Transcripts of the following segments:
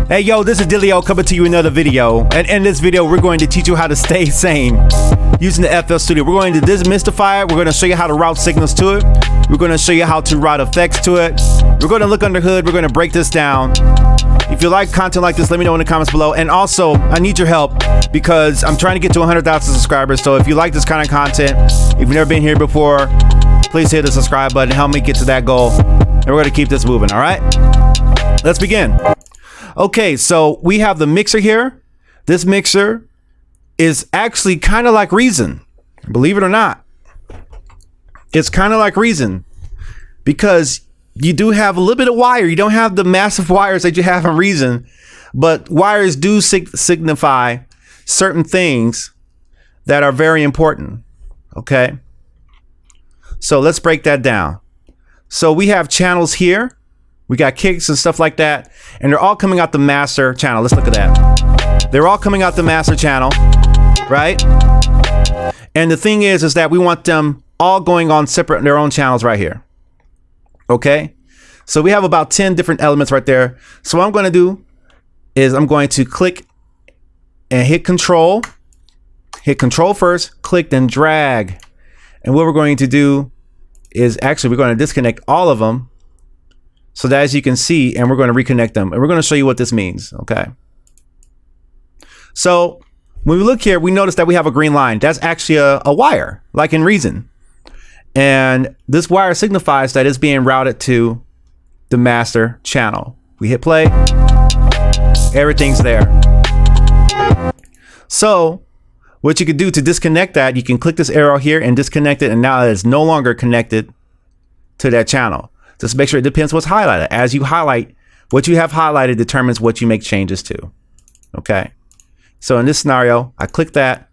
Hey yo, this is Dillio coming to you in another video. And in this video, we're going to teach you how to stay sane using the FL Studio. We're going to demystify it. We're going to show you how to route signals to it. We're going to show you how to route effects to it. We're going to look under the hood. We're going to break this down. If you like content like this, let me know in the comments below. And also, I need your help because I'm trying to get to 100,000 subscribers. So if you like this kind of content, if you've never been here before, please hit the subscribe button. Help me get to that goal. And we're going to keep this moving, all right? Let's begin. Okay, so we have the mixer here. This mixer is actually kind of like Reason, believe it or not. It's kind of like Reason because you do have a little bit of wire. You don't have the massive wires that you have in Reason, but wires do signify certain things that are very important. Okay, so let's break that down. So we have channels here. We got kicks and stuff like that, and they're all coming out the master channel. Let's look at that. They're all coming out the master channel, right? And the thing is that we want them all going on separate, their own channels right here. Okay, so we have about 10 different elements right there. So what I'm going to do is I'm going to click and hit control first, click, then drag. And what we're going to do is actually we're going to disconnect all of them. So that, as you can see, and we're going to reconnect them, and we're going to show you what this means. Okay. So when we look here, we notice that we have a green line. That's actually a wire, like in Reason. And this wire signifies that it's being routed to the master channel. We hit play, everything's there. So what you can do to disconnect that, you can click this arrow here and disconnect it, and now it's no longer connected to that channel. Just make sure it depends what's highlighted. As you highlight, what you have highlighted determines what you make changes to. Okay. So in this scenario, I click that,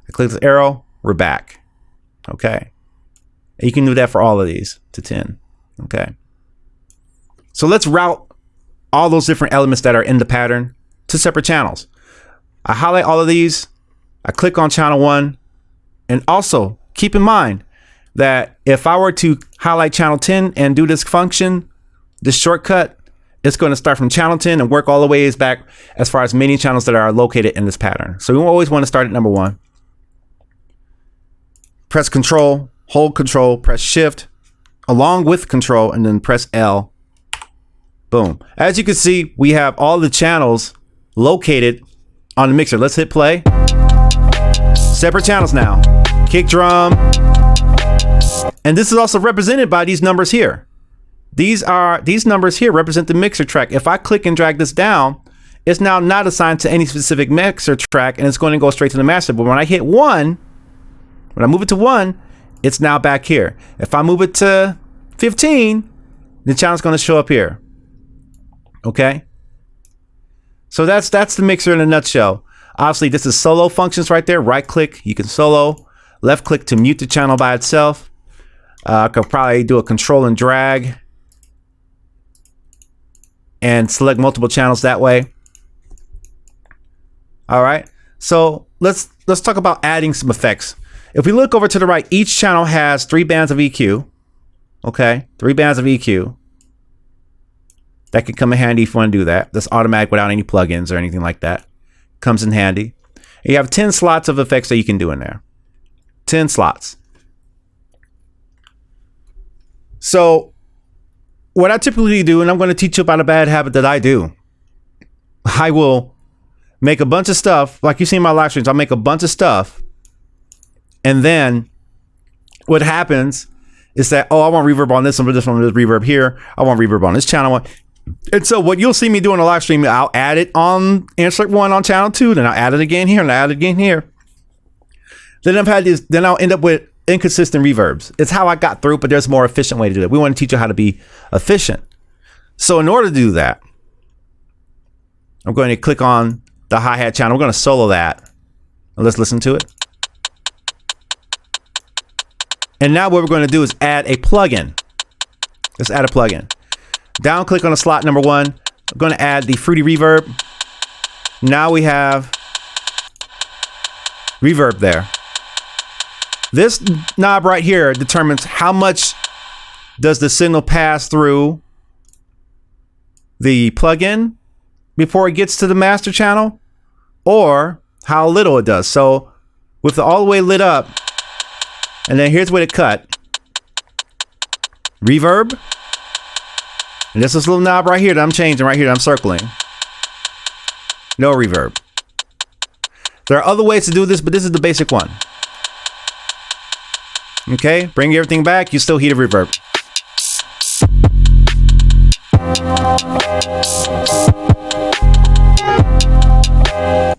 I click this arrow, we're back. Okay. And you can do that for all of these to 10. Okay. So let's route all those different elements that are in the pattern to separate channels. I highlight all of these, I click on channel 1, and also keep in mind that if I were to highlight channel 10 and do this function, this shortcut, it's going to start from channel 10 and work all the ways back as far as many channels that are located in this pattern. So we always want to start at number 1. Press control, hold control, press shift along with control, and then press L. Boom. As you can see, we have all the channels located on the mixer. Let's hit play. Separate channels now. Kick drum. And this is also represented by these numbers here. These numbers here represent the mixer track. If I click and drag this down, it's now not assigned to any specific mixer track, and it's going to go straight to the master. But when I hit 1, when I move it to 1, it's now back here. If I move it to 15, the channel's going to show up here. Okay. So that's the mixer in a nutshell. Obviously, this is solo functions right there. Right click, you can solo. Left click to mute the channel by itself. I could probably do a control and drag and select multiple channels that way. All right. So let's talk about adding some effects. If we look over to the right, each channel has 3 bands of EQ. Okay, 3 bands of EQ. That can come in handy if you want to do that. That's automatic without any plugins or anything like that. Comes in handy. And you have 10 slots of effects that you can do in there. 10 slots. So what I typically do, and I'm going to teach you about a bad habit that I do. I will make a bunch of stuff, like you see in my live streams. I'll make a bunch of stuff. And then what happens is that, oh, I want reverb on this one, but this one is reverb here. I want reverb on this channel. And so what you'll see me do in a live stream, I'll add it on insert 1 on channel 2, then I'll add it again here, and I'll add it again here. Then I'll end up with inconsistent reverbs. It's how I got through, but there's a more efficient way to do it. We want to teach you how to be efficient. So in order to do that, I'm going to click on the hi-hat channel. We're going to solo that. Let's listen to it. And now what we're going to do is add a plugin. Let's add a plugin. Down click on the slot number 1. I'm going to add the fruity reverb. Now we have reverb there. This knob right here determines how much does the signal pass through the plugin before it gets to the master channel, or how little it does. So with the all the way lit up, and then here's where to cut. Reverb. And this little knob right here that I'm changing right here that I'm circling. No reverb. There are other ways to do this, but this is the basic one. Okay, bring everything back. You still hear the reverb.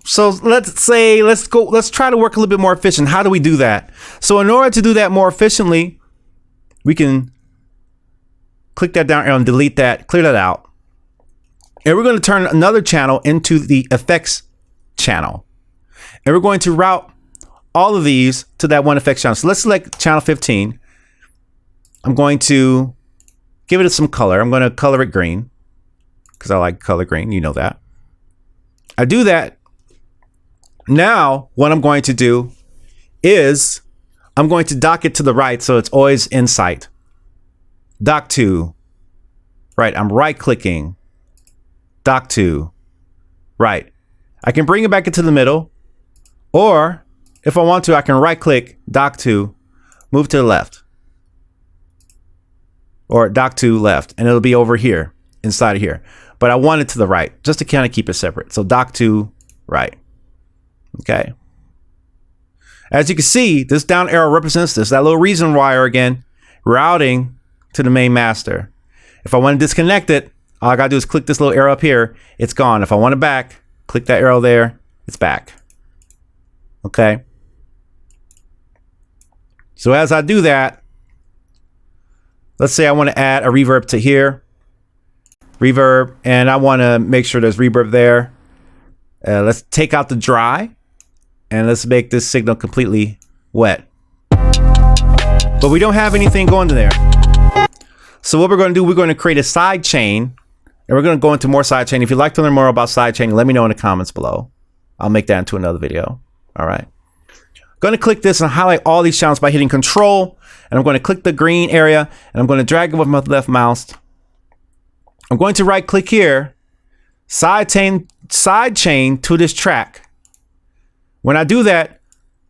So let's try to work a little bit more efficient. How do we do that? So in order to do that more efficiently, we can click that down arrow and delete that, clear that out. And we're going to turn another channel into the effects channel. And we're going to route all of these to that one effects channel. So let's select channel 15. I'm going to give it some color. I'm going to color it green because I like color green. You know that. I do that. Now, what I'm going to do is I'm going to dock it to the right so it's always in sight. Dock to. Right. I'm right clicking. Dock to. Right. I can bring it back into the middle. Or if I want to, I can right click, dock to, move to the left. Or dock to left. And it'll be over here, inside of here. But I want it to the right, just to kind of keep it separate. So dock to right. Okay. As you can see, this down arrow represents this, that little reason wire again, routing to the main master. If I want to disconnect it, all I gotta do is click this little arrow up here. It's gone. If I want it back, click that arrow there. It's back. Okay. So as I do that, let's say I want to add a reverb to here. Reverb, and I want to make sure there's reverb there. Let's take out the dry. And let's make this signal completely wet. But we don't have anything going to there. So what we're going to do, we're going to create a sidechain. And we're going to go into more sidechain. If you'd like to learn more about sidechain, let me know in the comments below. I'll make that into another video. All right. I'm going to click this and highlight all these channels by hitting Control. And I'm going to click the green area. And I'm going to drag it with my left mouse. I'm going to right click here. Sidechain to this track. When I do that,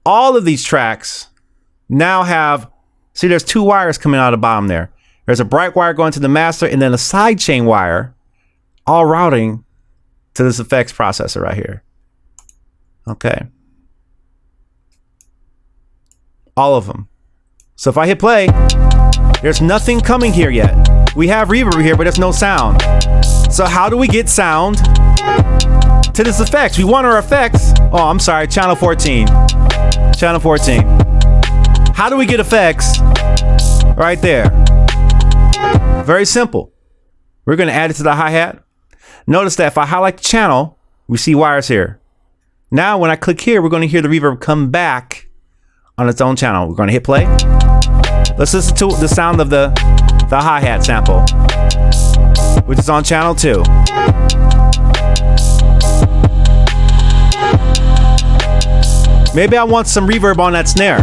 all of these tracks now have, see, there's two wires coming out of the bottom there. There's a bright wire going to the master and then a sidechain wire, all routing to this effects processor right here. Okay. All of them. So if I hit play, there's nothing coming here yet. We have reverb here, but there's no sound. So how do we get sound to this effects? We want our effects. Oh, I'm sorry, channel 14. Channel 14. How do we get effects? Right there. Very simple. We're going to add it to the hi-hat. Notice that if I highlight the channel, we see wires here. Now, when I click here, we're going to hear the reverb come back on its own channel. We're going to hit play. Let's listen to the sound of the hi-hat sample, which is on channel 2. Maybe I want some reverb on that snare.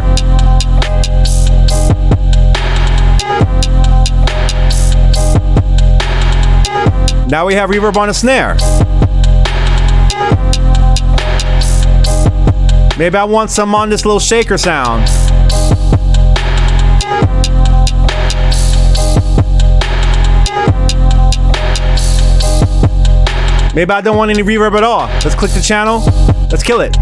Now we have reverb on the snare. Maybe I want some on this little shaker sound. Maybe I don't want any reverb at all. Let's click the channel. Let's kill it.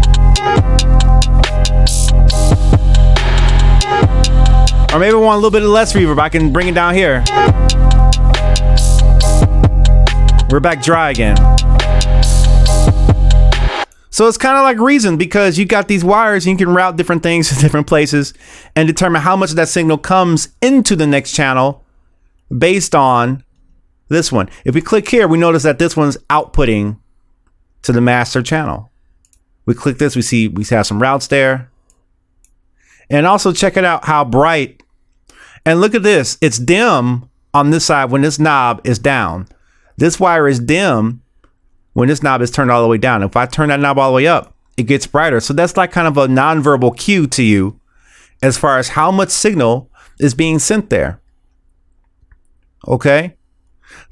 Or maybe I want a little bit of less reverb. I can bring it down here. We're back dry again. So it's kind of like Reason, because you got these wires and you can route different things to different places and determine how much of that signal comes into the next channel based on this one. If we click here, we notice that this one's outputting to the master channel. We click this, we have some routes there. And also check it out how bright. And look at this. It's dim on this side when this knob is down. This wire is dim when this knob is turned all the way down. If I turn that knob all the way up, it gets brighter. So that's like kind of a nonverbal cue to you as far as how much signal is being sent there. Okay.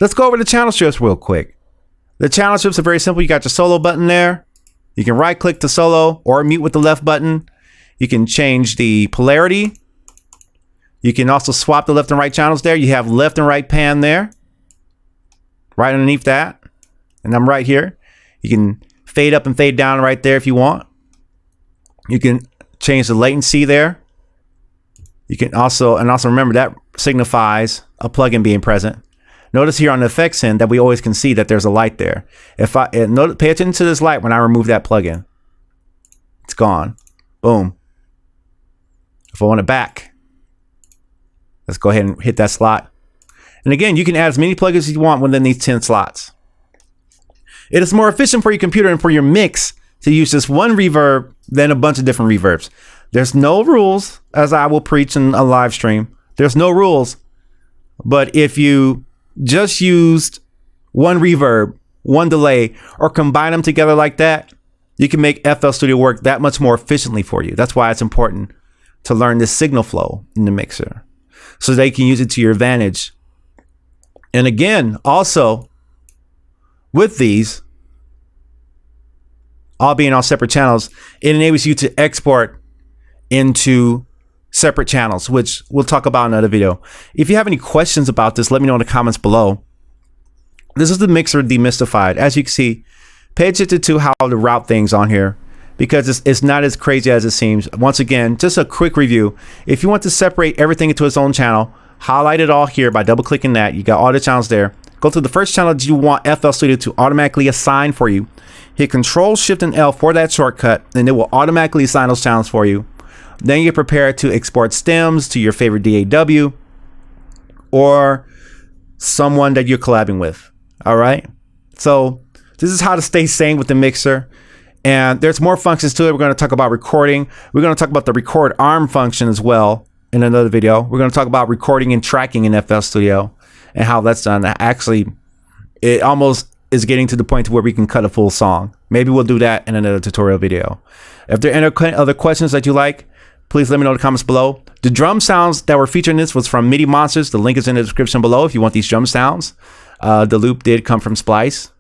Let's go over the channel strips real quick. The channel strips are very simple. You got your solo button there. You can right click to solo or mute with the left button. You can change the polarity. You can also swap the left and right channels there. You have left and right pan there. Right underneath that. And I'm right here. You can fade up and fade down right there if you want. You can change the latency there. You can also remember that signifies a plugin being present. Notice here on the effects end that we always can see that there's a light there. If I pay attention to this light when I remove that plugin, it's gone. Boom. If I want it back, let's go ahead and hit that slot. And again, you can add as many plugins as you want within these 10 slots. It is more efficient for your computer and for your mix to use just one reverb than a bunch of different reverbs. There's no rules, as I will preach in a live stream. There's no rules. But if you just used one reverb, one delay, or combine them together like that, you can make FL Studio work that much more efficiently for you. That's why it's important to learn this signal flow in the mixer so that you can use it to your advantage. And again, also with these, all being on separate channels, it enables you to export into separate channels, which we'll talk about in another video. If you have any questions about this, let me know in the comments below. This is the mixer demystified. As you can see, pay attention to how to route things on here because it's not as crazy as it seems. Once again, just a quick review. If you want to separate everything into its own channel, highlight it all here by double clicking that. You got all the channels there. Go to the first channel that you want FL Studio to automatically assign for you. Hit Control, Shift, and L for that shortcut, and it will automatically assign those channels for you. Then you get prepared to export stems to your favorite DAW or someone that you're collabing with. All right. So this is how to stay sane with the mixer. And there's more functions to it. We're going to talk about recording. We're going to talk about the record arm function as well in another video. We're going to talk about recording and tracking in FL Studio and how that's done. Actually, it almost is getting to the point where we can cut a full song. Maybe we'll do that in another tutorial video. If there are any other questions that you like, please let me know in the comments below. The drum sounds that were featured in this was from MIDI Monsters. The link is in the description below if you want these drum sounds. The loop did come from Splice,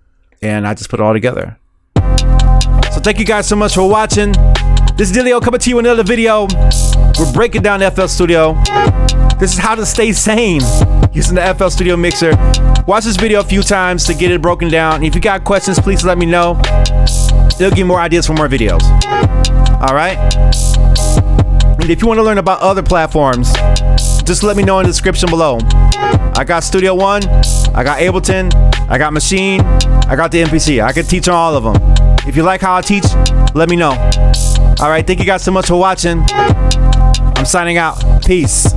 and I just put it all together. So thank you guys so much for watching. This is Dillio coming to you in another video. We're breaking down FL Studio. This is how to stay sane using the FL Studio mixer. Watch this video a few times to get it broken down. If you got questions, please let me know. It'll give you more ideas for more videos. All right. And if you want to learn about other platforms, just let me know in the description below. I got Studio One, I got Ableton, I got Machine, I got the MPC. I can teach on all of them. If you like how I teach, let me know. All right, thank you guys so much for watching. I'm signing out. Peace.